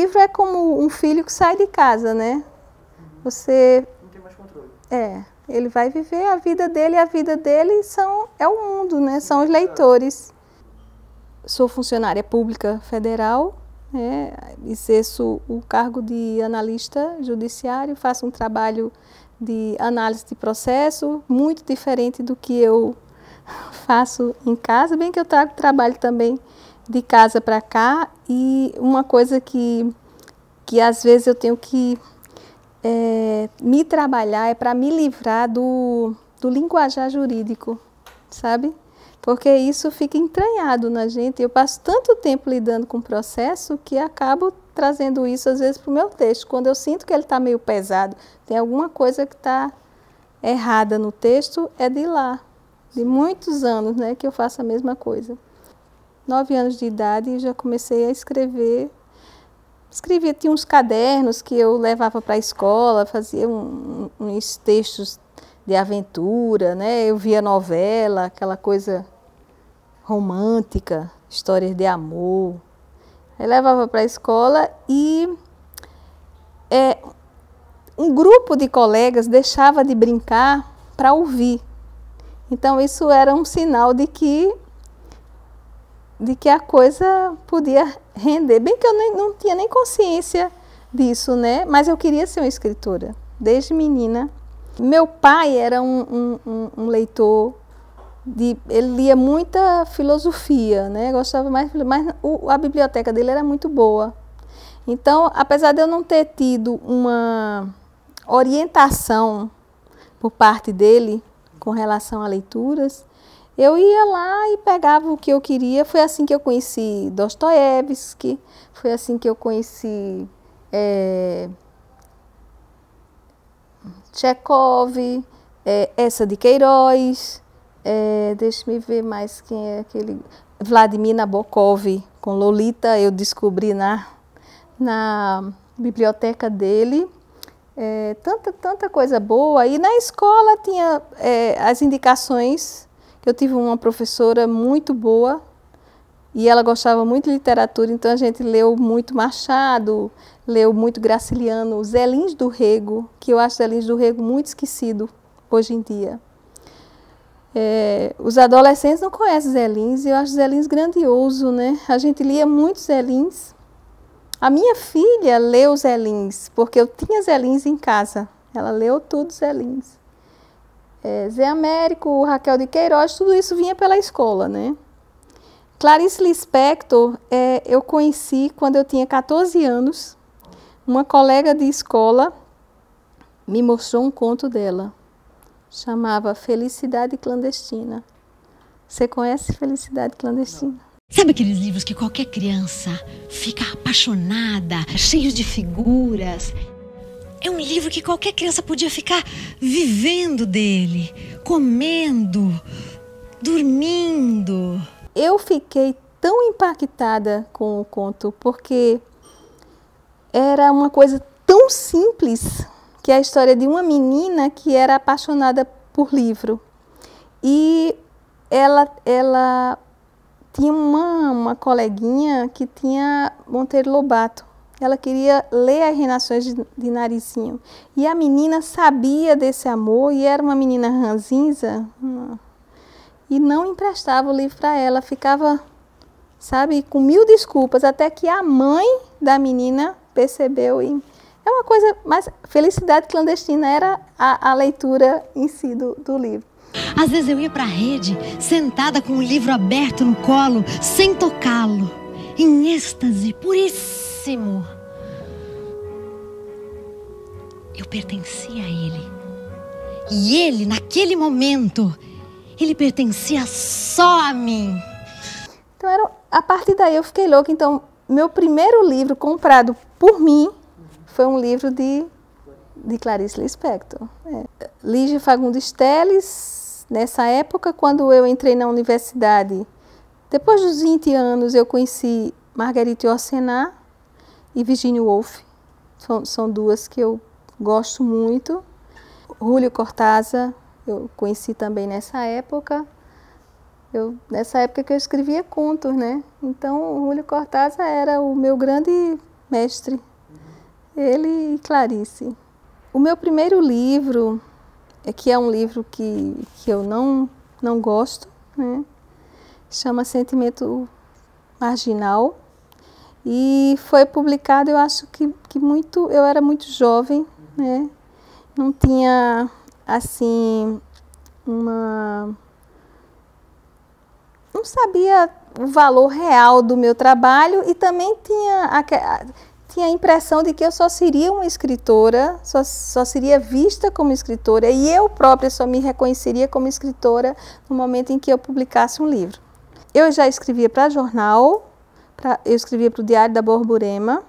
livro é como um filho que sai de casa, né? Você... Não tem mais controle. Ele vai viver a vida dele, e a vida dele é o mundo, né? São os leitores. Sou funcionária pública federal, né? Exerço o cargo de analista judiciário, faço um trabalho de análise de processo, muito diferente do que eu faço em casa, bem que eu trago trabalho também de casa para cá, e uma coisa que às vezes eu tenho que me trabalhar é para me livrar do linguajar jurídico, sabe? Porque isso fica entranhado na gente. Eu passo tanto tempo lidando com o processo que acabo trazendo isso às vezes para o meu texto. Quando eu sinto que ele está meio pesado, tem alguma coisa que está errada no texto, é de lá, de muitos anos, né, que eu faço a mesma coisa. 9 anos de idade e já comecei a escrever. Escrevia, tinha uns cadernos que eu levava para a escola, fazia uns textos de aventura, né? Eu via novela, aquela coisa romântica, histórias de amor. Aí levava para a escola e um grupo de colegas deixava de brincar para ouvir. Então isso era um sinal de que a coisa podia render. Bem que eu não tinha nem consciência disso, né? Mas eu queria ser uma escritora, desde menina. Meu pai era um leitor, ele lia muita filosofia, né? Gostava mais, mas a biblioteca dele era muito boa. Então, apesar de eu não ter tido uma orientação por parte dele com relação a leituras, eu ia lá e pegava o que eu queria. Foi assim que eu conheci Dostoiévski, foi assim que eu conheci Tchekov, Eça de Queiroz, deixa-me ver mais quem é aquele... Vladimir Nabokov, com Lolita, eu descobri na biblioteca dele. Tanta coisa boa. E na escola tinha as indicações. Eu tive uma professora muito boa e ela gostava muito de literatura, então a gente leu muito Machado, leu muito Graciliano, Zé Lins do Rego, que eu acho Zé Lins do Rego muito esquecido hoje em dia. Os adolescentes não conhecem Zé Lins, e eu acho Zé Lins grandioso, né? A gente lia muito Zé Lins. A minha filha leu Zé Lins, porque eu tinha Zé Lins em casa. Ela leu tudo Zé Lins. Zé Américo, Raquel de Queiroz, tudo isso vinha pela escola, né? Clarice Lispector, eu conheci quando eu tinha 14 anos. Uma colega de escola me mostrou um conto dela. Chamava Felicidade Clandestina. Você conhece Felicidade Clandestina? Sabe aqueles livros que qualquer criança fica apaixonada, cheio de figuras? É um livro que qualquer criança podia ficar vivendo dele, comendo, dormindo. Eu fiquei tão impactada com o conto, porque era uma coisa tão simples, que é a história de uma menina que era apaixonada por livro. E ela tinha uma coleguinha que tinha Monteiro Lobato. Ela queria ler as Reinações de Narizinho. E a menina sabia desse amor, e era uma menina ranzinza, e não emprestava o livro para ela. Ficava, sabe, com 1000 desculpas, até que a mãe da menina percebeu. E é uma coisa, mas Felicidade Clandestina era a leitura em si do livro. Às vezes eu ia para a rede, sentada com o livro aberto no colo, sem tocá-lo, em êxtase puríssimo. Eu pertencia a ele. E ele, naquele momento, ele pertencia só a mim. Então, a partir daí eu fiquei louca. Então, meu primeiro livro comprado por mim foi um livro de Clarice Lispector. Lígia Fagundes Telles, nessa época, quando eu entrei na universidade, depois dos 20 anos, eu conheci Marguerite Yourcenar e Virginia Woolf. São duas que eu gosto muito. Julio Cortázar, eu conheci também nessa época. Nessa época que eu escrevia contos, né? Então, o Julio Cortázar era o meu grande mestre, ele e Clarice. O meu primeiro livro, que é um livro que eu não gosto, né? Chama Sentimento Marginal, e foi publicado, eu acho que eu era muito jovem, né? Não tinha, assim, não sabia o valor real do meu trabalho, e também tinha a impressão de que eu só seria uma escritora, só seria vista como escritora, e eu própria só me reconheceria como escritora no momento em que eu publicasse um livro. Eu já escrevia para jornal, eu escrevia para o Diário da Borborema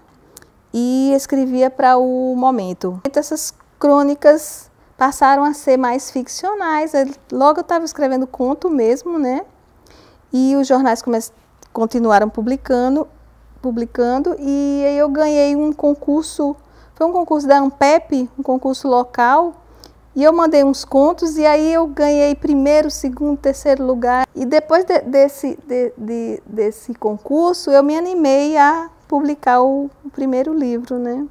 e escrevia para o Momento. Essas crônicas passaram a ser mais ficcionais. Logo eu estava escrevendo conto mesmo, né? E os jornais continuaram publicando, e aí eu ganhei um concurso, foi um concurso da Ampep, um concurso local, e eu mandei uns contos, e aí eu ganhei primeiro, segundo, terceiro lugar. E depois desse concurso, eu me animei a publicar o primeiro livro, né?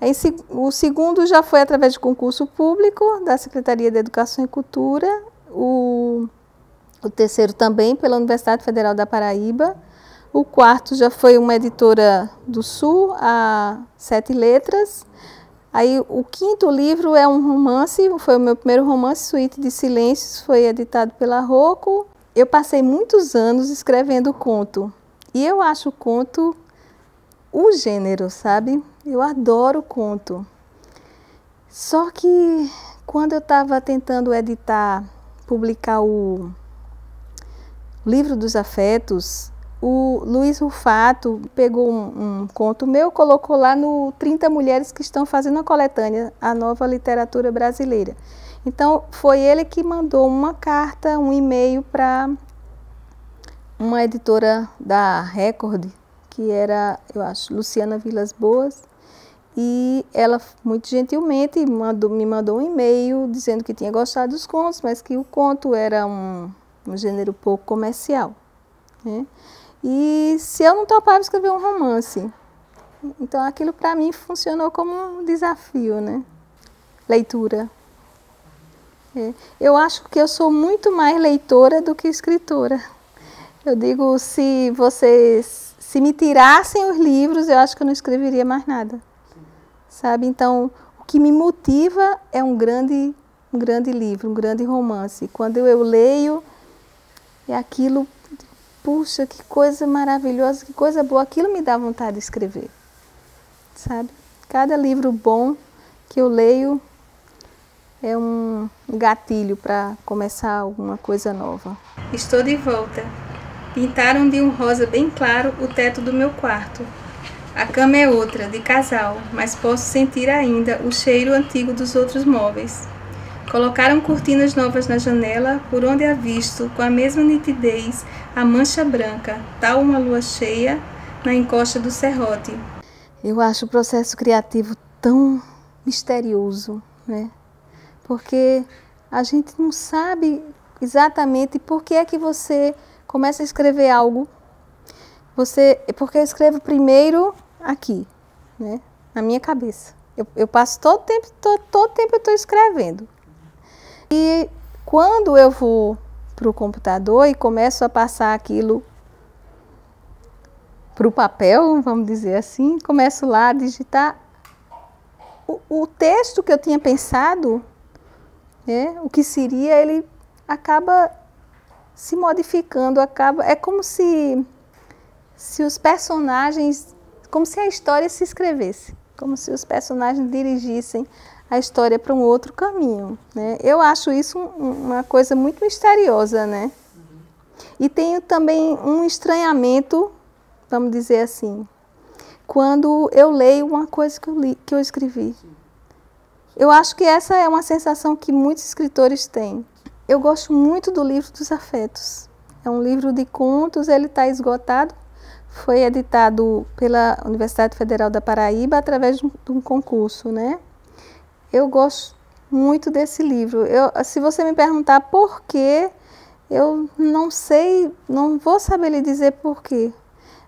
Aí, o segundo já foi através de concurso público da Secretaria de Educação e Cultura, o terceiro também pela Universidade Federal da Paraíba, o quarto já foi uma editora do Sul, a 7 Letras. Aí o quinto livro é um romance, foi o meu primeiro romance, Suíte de Silêncios, foi editado pela Rocco. Eu passei muitos anos escrevendo conto, e eu acho o conto o gênero, sabe? Eu adoro conto. Só que quando eu estava tentando publicar o Livro dos Afetos, o Luiz Rufato pegou um conto meu, colocou lá no 30 Mulheres que estão fazendo a coletânea, a nova literatura brasileira. Então, foi ele que mandou uma carta, um e-mail para uma editora da Record, que era, eu acho, Luciana Vilas Boas, e ela, muito gentilmente, me mandou um e-mail dizendo que tinha gostado dos contos, mas que o conto era um gênero pouco comercial, né? E se eu não topava escrever um romance. Então aquilo para mim funcionou como um desafio, né? Leitura. Eu acho que eu sou muito mais leitora do que escritora. Eu digo, se me tirassem os livros, eu acho que eu não escreveria mais nada. Sabe? Então, o que me motiva é um grande livro, um grande romance. Quando eu leio, é aquilo... Puxa, que coisa maravilhosa, que coisa boa. Aquilo me dá vontade de escrever, sabe? Cada livro bom que eu leio é um gatilho para começar alguma coisa nova. Estou de volta. Pintaram de um rosa bem claro o teto do meu quarto. A cama é outra, de casal, mas posso sentir ainda o cheiro antigo dos outros móveis. Colocaram cortinas novas na janela, por onde avisto, com a mesma nitidez, a mancha branca, tal uma lua cheia, na encosta do serrote. Eu acho o processo criativo tão misterioso, né? Porque a gente não sabe exatamente por que é que você começa a escrever algo. Porque eu escrevo primeiro aqui, né? Na minha cabeça. Eu passo todo tempo eu estou escrevendo. E quando eu vou para o computador e começo a passar aquilo para o papel, vamos dizer assim, começo lá a digitar, o texto que eu tinha pensado, né, o que seria, ele acaba se modificando, é como se os personagens, como se a história se escrevesse, como se os personagens dirigissem a história para um outro caminho, né? Eu acho isso uma coisa muito misteriosa, né? E tenho também um estranhamento, vamos dizer assim, quando eu leio uma coisa que eu escrevi. Eu acho que essa é uma sensação que muitos escritores têm. Eu gosto muito do Livro dos Afetos. É um livro de contos, ele está esgotado. Foi editado pela Universidade Federal da Paraíba através de um concurso, né? Eu gosto muito desse livro. Se você me perguntar por quê, eu não sei, não vou saber lhe dizer por quê.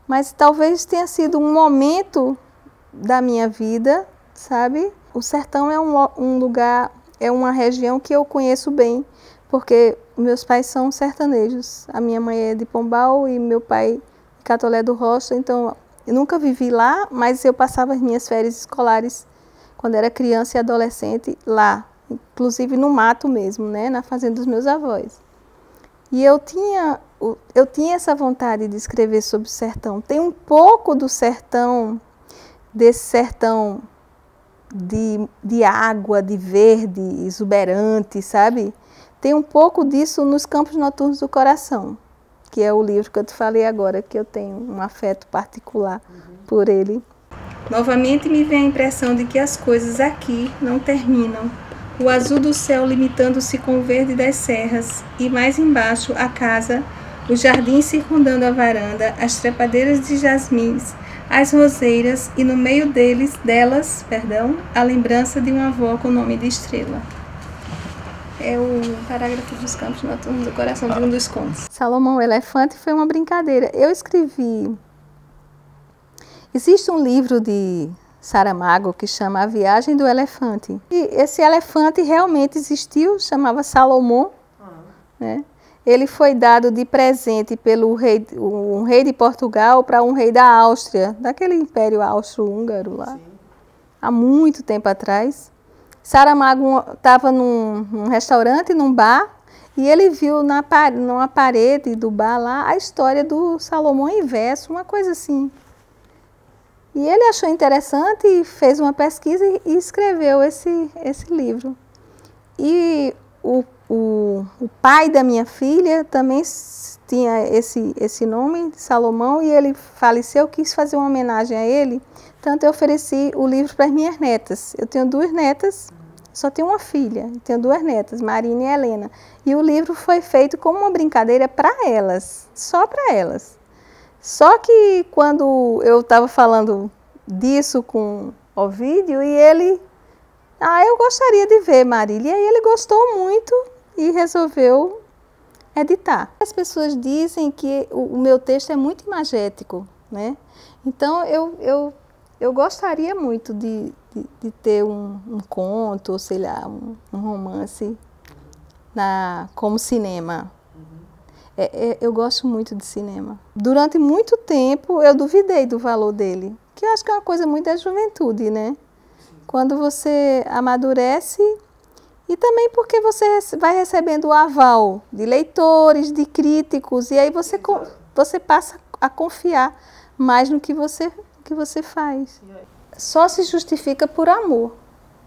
mas talvez tenha sido um momento da minha vida, sabe? O sertão é um lugar, é uma região que eu conheço bem, porque meus pais são sertanejos. A minha mãe é de Pombal e meu pai de Catolé do Rocha, então eu nunca vivi lá, mas eu passava as minhas férias escolares quando era criança e adolescente lá, inclusive no mato mesmo, né, na fazenda dos meus avós. E eu tinha essa vontade de escrever sobre o sertão. Tem um pouco do sertão, desse sertão de água, de verde, exuberante, sabe? Tem um pouco disso nos Campos Noturnos do Coração, que é o livro que eu te falei agora, que eu tenho um afeto particular por ele. Novamente me vem a impressão de que as coisas aqui não terminam. O azul do céu limitando-se com o verde das serras, e mais embaixo a casa, o jardim circundando a varanda, as trepadeiras de jasmins, as roseiras e no meio delas, a lembrança de uma avó com o nome de Estrela. É o parágrafo dos Campos Noturnos do Coração, de um dos contos. Salomão o Elefante foi uma brincadeira. Eu escrevi... Existe um livro de Saramago que chama A Viagem do Elefante. E esse elefante realmente existiu, chamava Salomão, né? Ele foi dado de presente pelo um rei de Portugal para um rei da Áustria, daquele Império Austro-Húngaro lá, há muito tempo atrás. Saramago estava num restaurante, num bar, e ele viu numa parede do bar lá a história do Salomão em verso, uma coisa assim. E ele achou interessante e fez uma pesquisa e escreveu esse livro. E o pai da minha filha também tinha esse nome, Salomão, e ele faleceu, quis fazer uma homenagem a ele, tanto eu ofereci o livro para as minhas netas. Eu tenho 2 netas, só tenho uma filha, tenho 2 netas, Marina e Helena. E o livro foi feito como uma brincadeira para elas, só para elas. Só que quando eu estava falando disso com Ovídio, e ele... eu gostaria de ver, Marília. E aí ele gostou muito e resolveu editar. As pessoas dizem que o meu texto é muito imagético, né? Então eu gostaria muito de ter um conto, ou sei lá, um romance como cinema. Eu gosto muito de cinema. Durante muito tempo eu duvidei do valor dele, que eu acho que é uma coisa muito da juventude, né? Quando você amadurece, e também porque você vai recebendo o aval de leitores, de críticos, e aí você passa a confiar mais no que você faz. Só se justifica por amor.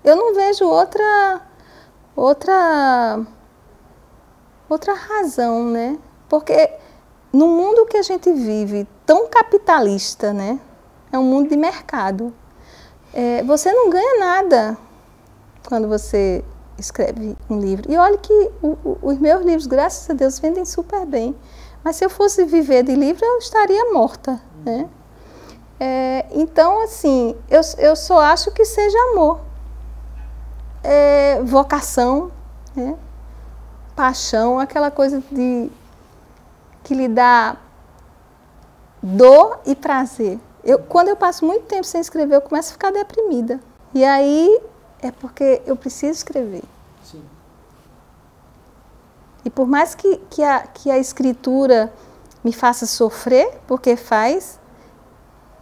Eu não vejo outra razão, né? Porque no mundo que a gente vive, tão capitalista, né? É um mundo de mercado. Você não ganha nada quando você escreve um livro. E olha que os meus livros, graças a Deus, vendem super bem. Mas se eu fosse viver de livro, eu estaria morta, né? Então, assim, eu só acho que seja amor. Vocação, né? Paixão, aquela coisa que lhe dá dor e prazer. Quando eu passo muito tempo sem escrever, eu começo a ficar deprimida. E aí é porque eu preciso escrever. Sim. E por mais que a escritura me faça sofrer, porque faz,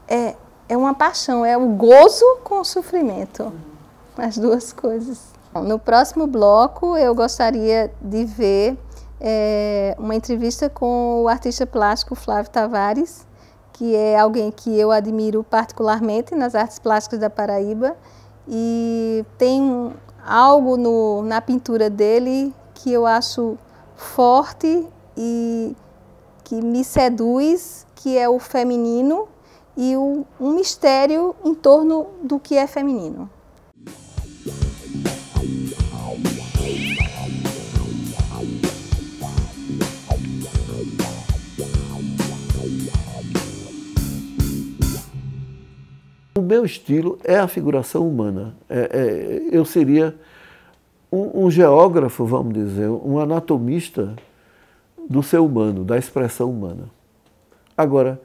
é uma paixão, é o gozo com o sofrimento. As duas coisas. No próximo bloco, eu gostaria de ver uma entrevista com o artista plástico Flávio Tavares, que é alguém que eu admiro particularmente nas artes plásticas da Paraíba, e tem algo na pintura dele que eu acho forte e que me seduz, que é o feminino e um mistério em torno do que é feminino. O meu estilo é a figuração humana. Eu seria um geógrafo, vamos dizer, um anatomista do ser humano, da expressão humana. Agora,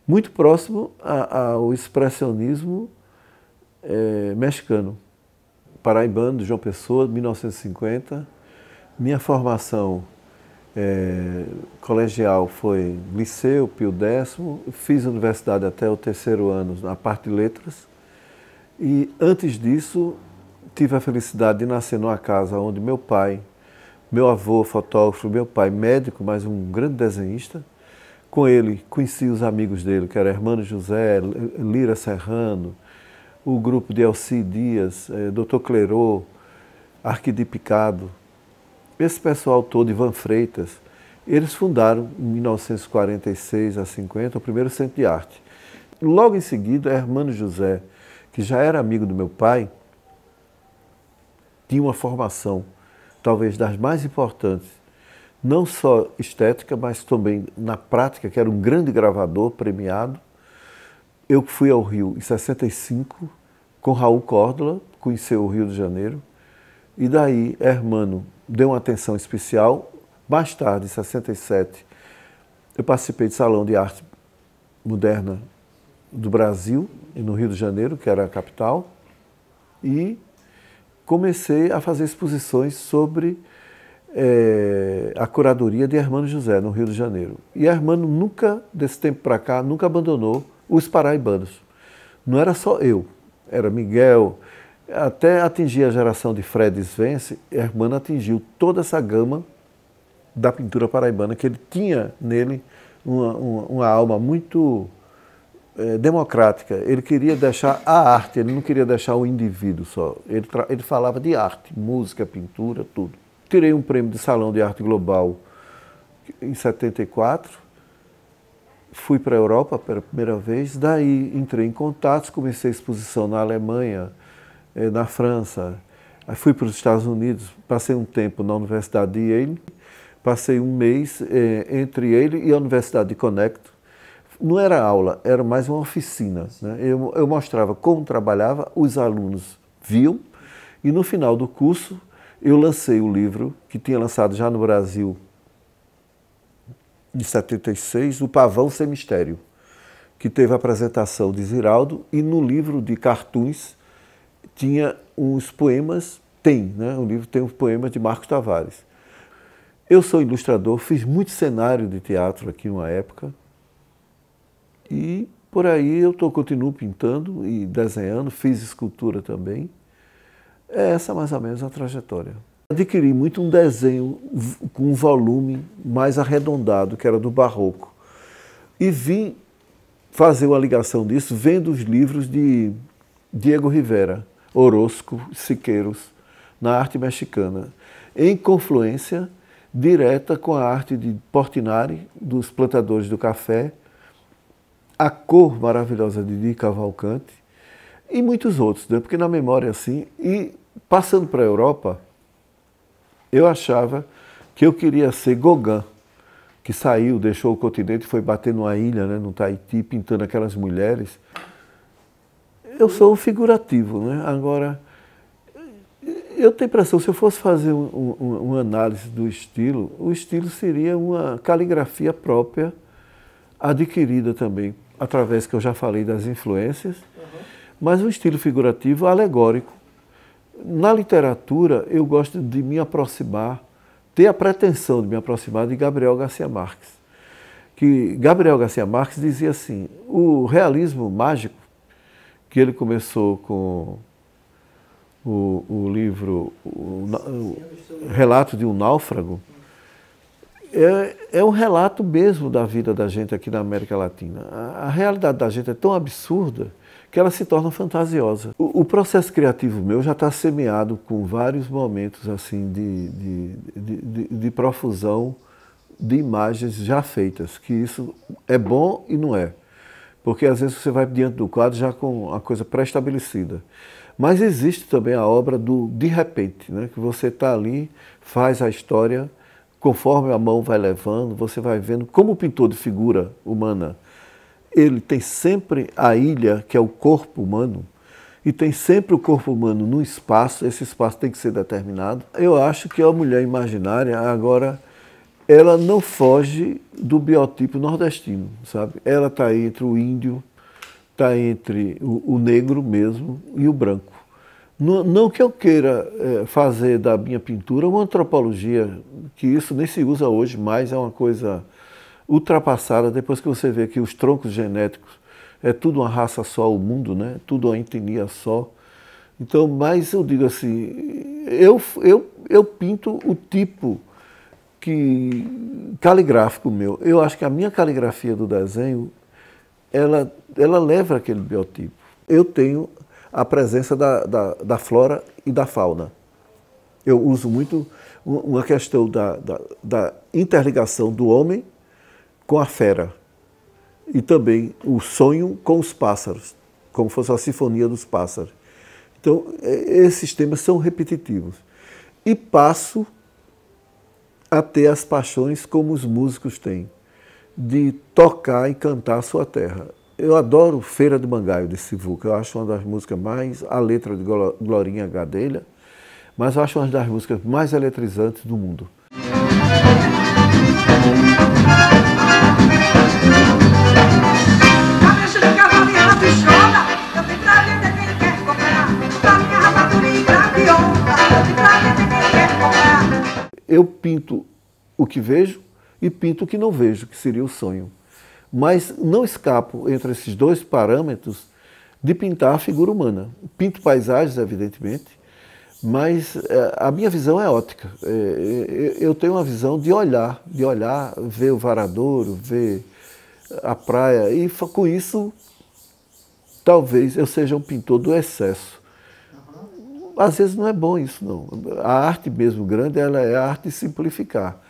muito próximo ao expressionismo mexicano. Paraibano, de João Pessoa, 1950. Minha formação colegial foi liceu, Pio X, fiz universidade até o 3º ano, na parte de letras. E antes disso, tive a felicidade de nascer numa casa onde meu pai, meu avô fotógrafo, meu pai médico, mas um grande desenhista. Com ele, conheci os amigos dele, que era Hermano José, Lira Serrano, o grupo de Elci Dias, Dr. Clerô, Arquidi Picado. Esse pessoal todo, Ivan Freitas, eles fundaram, em 1946 a 50, o primeiro centro de arte. Logo em seguida, Hermano José, que já era amigo do meu pai, tinha uma formação, talvez das mais importantes, não só estética, mas também na prática, que era um grande gravador premiado. Eu fui ao Rio em 65, com Raul Córdola, conheceu o Rio de Janeiro, e daí Hermano deu uma atenção especial. Mais tarde, em 67, eu participei de Salão de Arte Moderna do Brasil, no Rio de Janeiro, que era a capital, e comecei a fazer exposições sobre a curadoria de Hermano José, no Rio de Janeiro. E Hermano nunca, desse tempo para cá, nunca abandonou os paraibanos. Não era só eu, era Miguel, até atingir a geração de Fred Svence, Hermano atingiu toda essa gama da pintura paraibana, que ele tinha nele uma alma muito democrática. Ele queria deixar a arte, ele não queria deixar o indivíduo só. Ele falava de arte, música, pintura, tudo. Tirei um prêmio de Salão de Arte Global em 74, fui para a Europa pela primeira vez, daí entrei em contatos, comecei a exposição na Alemanha, na França, aí fui para os Estados Unidos, passei um tempo na Universidade de Yale, passei um mês entre Yale e a Universidade de Connecticut. Não era aula, era mais uma oficina, né? Eu mostrava como trabalhava, os alunos viam, e no final do curso eu lancei o livro, que tinha lançado já no Brasil, de 76, O Pavão Sem Mistério, que teve a apresentação de Ziraldo, e no livro de cartoons tinha uns poemas, o livro tem um poema de Marcos Tavares. Eu sou ilustrador, fiz muito cenário de teatro aqui numa época, e por aí eu continuo pintando e desenhando, fiz escultura também. É essa mais ou menos a trajetória. Adquiri muito um desenho com um volume mais arredondado, que era do Barroco. E vim fazer uma ligação disso vendo os livros de Diego Rivera, Orozco, Siqueiros, na arte mexicana, em confluência direta com a arte de Portinari, dos plantadores do café, a cor maravilhosa de Di Cavalcanti, e muitos outros, né? Porque na memória assim, e passando para a Europa, eu achava que eu queria ser Gauguin, que saiu, deixou o continente e foi bater numa ilha, né, no Tahiti, pintando aquelas mulheres. Eu sou um figurativo, né? Agora, eu tenho a impressão, se eu fosse fazer uma análise do estilo, o estilo seria uma caligrafia própria, adquirida também, através, que eu já falei, das influências, mas um estilo figurativo alegórico. Na literatura, eu gosto de me aproximar, ter a pretensão de me aproximar de Gabriel Garcia Marques. Que Gabriel Garcia Marques dizia assim, o realismo mágico, que ele começou com o livro o Relato de um Náufrago, é um relato mesmo da vida da gente aqui na América Latina. A realidade da gente é tão absurda que ela se torna fantasiosa. O processo criativo meu já está semeado com vários momentos assim de profusão de imagens já feitas, que isso é bom e não é. Porque às vezes você vai diante do quadro já com a coisa pré-estabelecida. Mas existe também a obra do de repente, né? Que você está ali, faz a história, conforme a mão vai levando, você vai vendo como o pintor de figura humana, ele tem sempre a ilha, que é o corpo humano, e tem sempre o corpo humano no espaço, esse espaço tem que ser determinado. Eu acho que a mulher imaginária agora ela não foge do biotipo nordestino, sabe? Ela está entre o índio, está entre o negro mesmo e o branco. Não que eu queira fazer da minha pintura uma antropologia, que isso nem se usa hoje mais, é uma coisa ultrapassada, depois que você vê que os troncos genéticos é tudo uma raça só, o mundo, né? Tudo uma etnia só. Então, mas eu digo assim, eu pinto o tipo caligráfico meu. Eu acho que a minha caligrafia do desenho, ela leva aquele biotipo. Eu tenho a presença da flora e da fauna. Eu uso muito uma questão da interligação do homem com a fera. E também o sonho com os pássaros, como fosse a sinfonia dos pássaros. Então, esses temas são repetitivos. E passo a ter as paixões como os músicos têm, de tocar e cantar a sua terra. Eu adoro Feira de Mangaio, de Sivuca. Eu acho uma das músicas mais... A letra de Glorinha Gadelha, mas eu acho uma das músicas mais eletrizantes do mundo. Eu pinto o que vejo e pinto o que não vejo, que seria o sonho. Mas não escapo entre esses dois parâmetros de pintar a figura humana. Pinto paisagens, evidentemente, mas a minha visão é ótica. Eu tenho uma visão de olhar, ver o varadouro, ver a praia, e com isso talvez eu seja um pintor do excesso. Às vezes não é bom isso, não. A arte mesmo grande, ela é a arte de simplificar.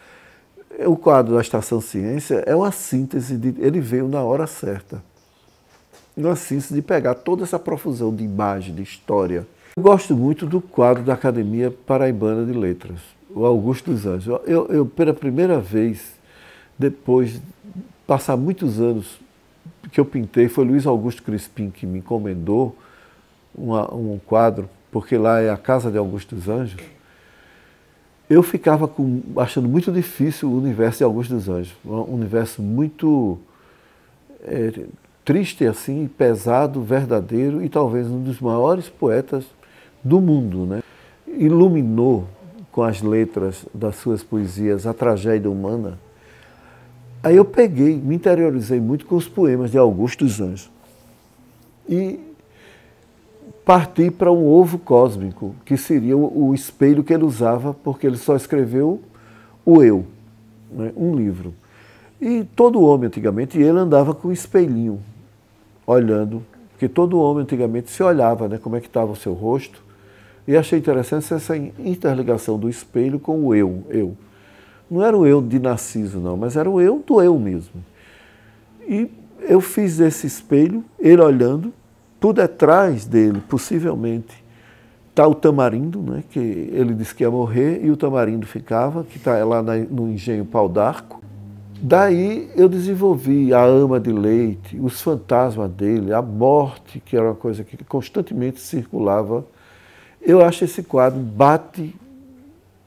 O quadro da Estação Ciência é uma síntese, ele veio na hora certa. Uma síntese de pegar toda essa profusão de imagem, de história. Eu gosto muito do quadro da Academia Paraibana de Letras, o Augusto dos Anjos. Eu pela primeira vez, depois de passar muitos anos que eu pintei, foi Luiz Augusto Crispim que me encomendou um quadro, porque lá é a Casa de Augusto dos Anjos. Eu ficava achando muito difícil o universo de Augusto dos Anjos. Um universo muito triste, assim, pesado, verdadeiro, e talvez um dos maiores poetas do mundo, né? Iluminou com as letras das suas poesias a tragédia humana. Aí eu peguei, me interiorizei muito com os poemas de Augusto dos Anjos. E parti para um ovo cósmico, que seria o espelho que ele usava, porque ele só escreveu o eu, né? Um livro. E todo homem antigamente, ele andava com um espelhinho, olhando, porque todo homem antigamente se olhava, né? Como é que estava o seu rosto. E achei interessante essa interligação do espelho com o eu. Não era o eu de Narciso, não, mas era o eu do eu mesmo. E eu fiz esse espelho, ele olhando. Por detrás dele, possivelmente, está o Tamarindo, né, que ele disse que ia morrer, e o Tamarindo ficava, que está lá no engenho Pau d'Arco. Daí eu desenvolvi a ama de leite, os fantasmas dele, a morte, que era uma coisa que constantemente circulava. Eu acho esse quadro bate...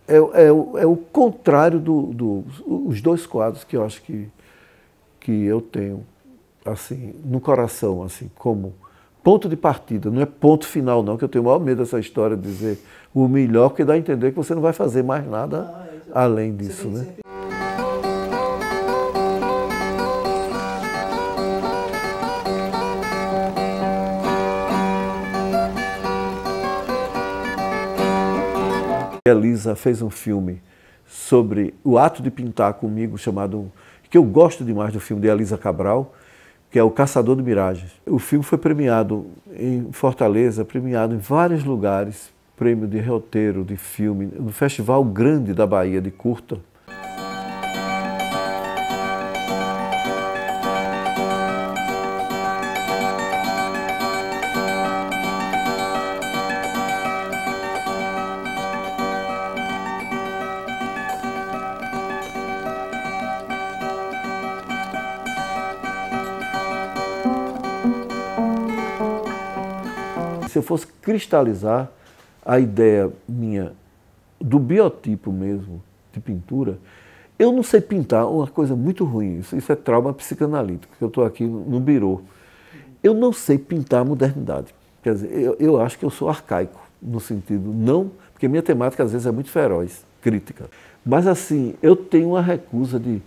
É o contrário dos dois quadros que eu acho que eu tenho assim, no coração, assim, como ponto de partida, não é ponto final não, que eu tenho o maior medo dessa história de dizer o melhor, porque dá a entender que você não vai fazer mais nada além disso, né? A Elisa fez um filme sobre o ato de pintar comigo, que eu gosto demais do filme de Elisa Cabral, que é O Caçador de Miragens. O filme foi premiado em Fortaleza, premiado em vários lugares, prêmio de roteiro, de filme, no Festival Grande da Bahia de Curta. Se eu fosse cristalizar a ideia minha do biotipo mesmo de pintura, Eu não sei pintar, uma coisa muito ruim, isso é trauma psicanalítico, que eu estou aqui no birô. Eu não sei pintar a modernidade. Quer dizer, eu acho que eu sou arcaico, no sentido, não, porque minha temática às vezes é muito feroz, crítica. Mas assim, eu tenho uma recusa de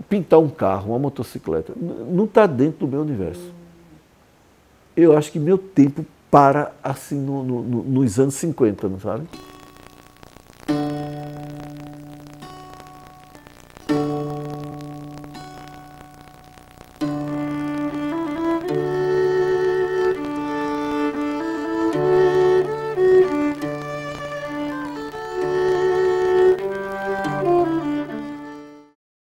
pintar um carro, uma motocicleta. Não está dentro do meu universo. Eu acho que meu tempo para assim nos anos 50, não sabe?